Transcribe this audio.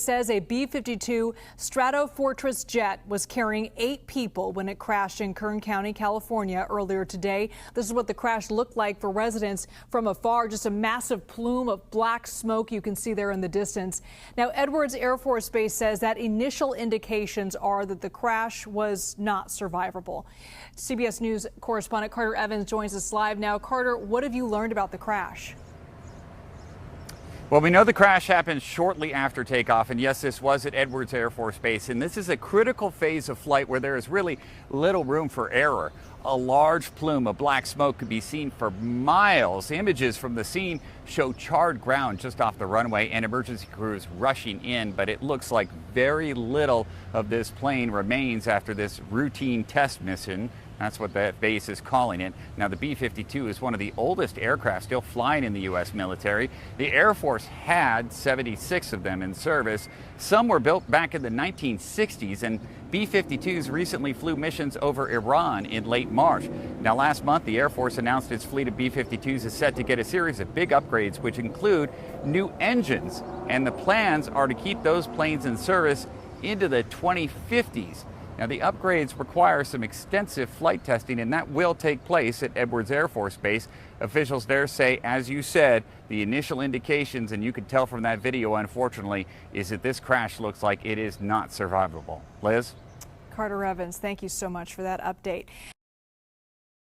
Says a B-52 Stratofortress jet was carrying 8 people when it crashed in Kern County, California earlier today. This is what the crash looked like for residents from afar. Just a massive plume of black smoke you can see there in the distance. Now, Edwards Air Force Base says that initial indications are that the crash was not survivable. CBS News correspondent Carter Evans joins us live now. Carter, what have you learned about the crash? Well, we know the crash happened shortly after takeoff, and yes, this was at Edwards Air Force Base, and this is a critical phase of flight where there is really little room for error. A large plume of black smoke could be seen for miles. Images from the scene show charred ground just off the runway and emergency crews rushing in, but it looks like very little of this plane remains after this routine test mission. That's what that base is calling it. Now, the B-52 is one of the oldest aircraft still flying in the U.S. military. The Air Force had 76 of them in service. Some were built back in the 1960s, and B-52s recently flew missions over Iran in late March. Now, last month, the Air Force announced its fleet of B-52s is set to get a series of big upgrades, which include new engines. And the plans are to keep those planes in service into the 2050s. Now, the upgrades require some extensive flight testing, and that will take place at Edwards Air Force Base. Officials there say, as you said, the initial indications, and you could tell from that video, unfortunately, is that this crash looks like it is not survivable. Liz? Carter Evans, thank you so much for that update.